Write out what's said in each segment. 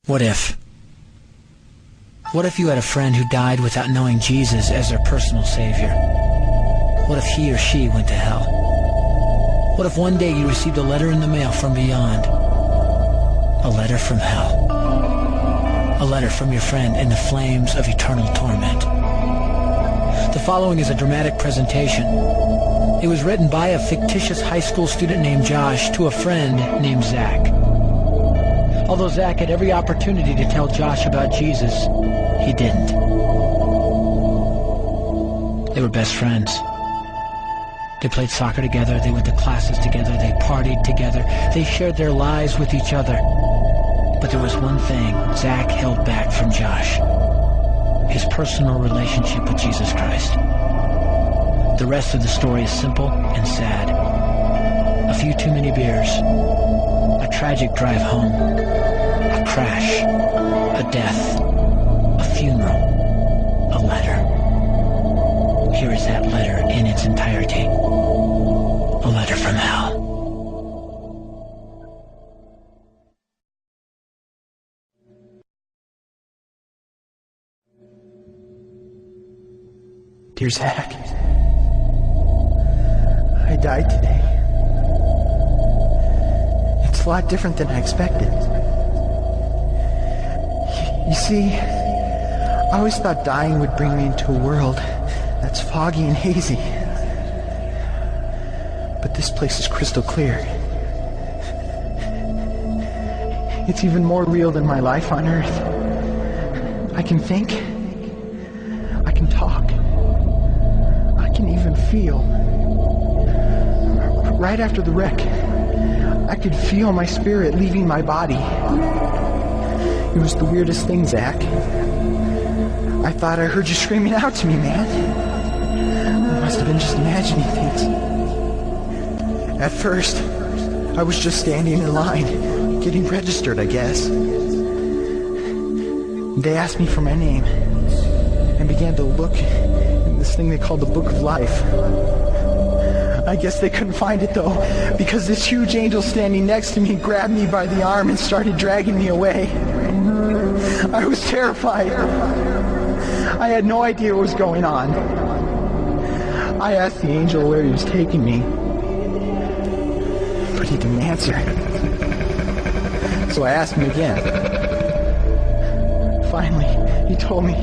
What if? What if you had a friend who died without knowing Jesus as their personal savior? What if he or she went to hell? What if one day you received a letter in the mail from beyond? A letter from hell. A letter from your friend in the flames of eternal torment. The following is a dramatic presentation. It was written by a fictitious high school student named Josh to a friend named Zach. Although Zach had every opportunity to tell Josh about Jesus, he didn't. They were best friends. They played soccer together, they went to classes together, they partied together, they shared their lives with each other. But there was one thing Zach held back from Josh: his personal relationship with Jesus Christ. The rest of the story is simple and sad. A few too many beers, a tragic drive home, a crash, a death, a funeral, a letter. Here is that letter in its entirety. A letter from hell. Dear Zach, I died today. It's a lot different than I expected. You see, I always thought dying would bring me into a world that's foggy and hazy. But this place is crystal clear. It's even more real than my life on Earth. I can think. I can talk. I can even feel. Right after the wreck, I could feel my spirit leaving my body. It was the weirdest thing, Zach. I thought I heard you screaming out to me, man. I must have been just imagining things. At first, I was just standing in line, getting registered, I guess. They asked me for my name and began to look in this thing they called the Book of Life. I guess they couldn't find it, though, because this huge angel standing next to me grabbed me by the arm and started dragging me away. I was terrified. I had no idea what was going on. I asked the angel where he was taking me, but he didn't answer. So I asked him again. Finally, he told me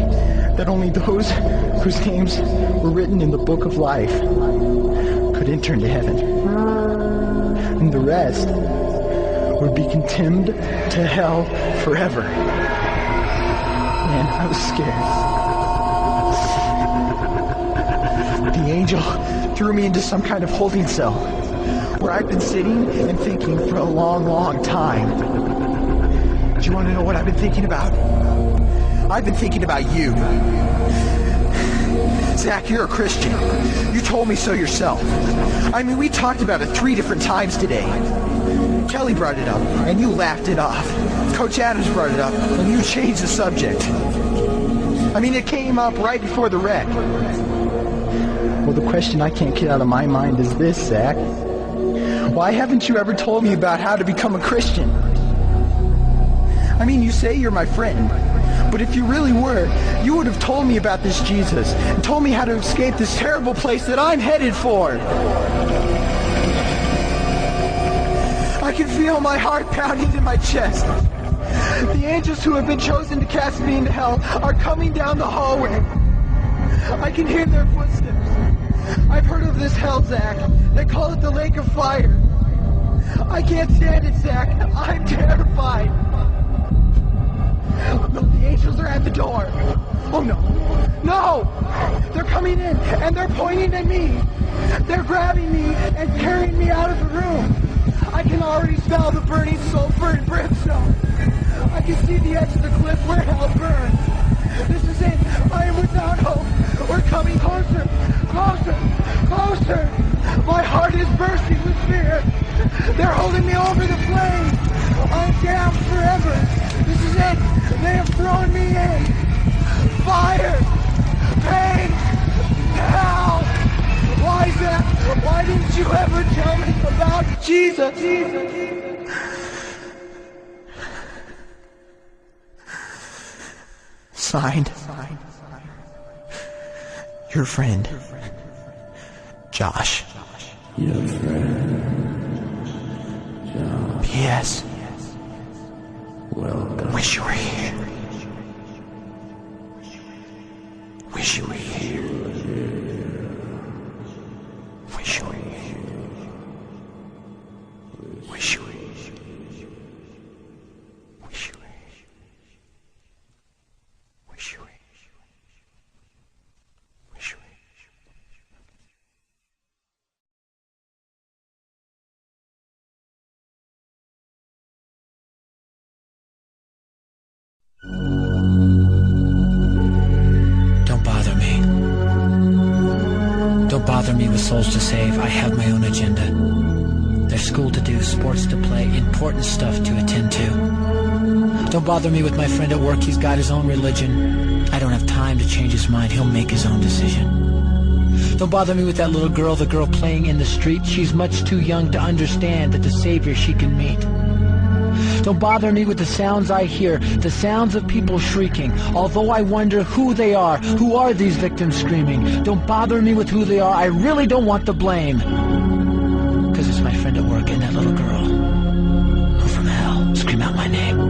that only those whose names were written in the Book of Life could enter into heaven. And the rest would be condemned to hell forever. Man, I was scared. The angel threw me into some kind of holding cell where I've been sitting and thinking for a long, long time. Do you want to know what I've been thinking about? I've been thinking about you. Zach, you're a Christian. You told me so yourself. I mean, we talked about it 3 different times today. Kelly brought it up, and you laughed it off. Coach Adams brought it up, and you changed the subject. I mean, it came up right before the wreck. Well, the question I can't get out of my mind is this, Zach. Why haven't you ever told me about how to become a Christian? I mean, you say you're my friend, but if you really were, you would have told me about this Jesus and told me how to escape this terrible place that I'm headed for. I can feel my heart pounding in my chest. The angels who have been chosen to cast me into hell are coming down the hallway. I can hear their footsteps. I've heard of this hell, Zach. They call it the lake of fire. I can't stand it, Zach. I'm terrified. No, the angels are at the door. Oh no. No! They're coming in and they're pointing at me. They're grabbing me and carrying me out of the room. I can already smell the burning sulfur and brimstone. I can see the edge of the cliff where hell burns. This is it. I am without hope. We're coming closer. Closer. Closer. My heart is bursting with fear. They're holding me over the flames. I'm damned forever. This is it. They have thrown me in. Fire. Pain. Hell. Why, Zach? Why didn't you ever tell me about Jesus? Signed, your friend, Josh. Your friend, Josh. P.S. Welcome. Wish you were here. Wish you were here. Wish you were here. Wish you were here. Wish you were here. Wish you were here. Wish you were here. Don't bother me. Don't bother me with souls to save. I have my own agenda. There's school to do, sports to play, important stuff to attend to. Don't bother me with my friend at work. He's got his own religion. I don't have time to change his mind. He'll make his own decision. Don't bother me with that little girl, the girl playing in the street. She's much too young to understand that the savior she can meet. Don't bother me with the sounds I hear, the sounds of people shrieking, although I wonder who they are. Who are these victims screaming? Don't bother me with who they are. I really don't want the blame. Because it's my friend at work and that little girl who from hell scream out my name.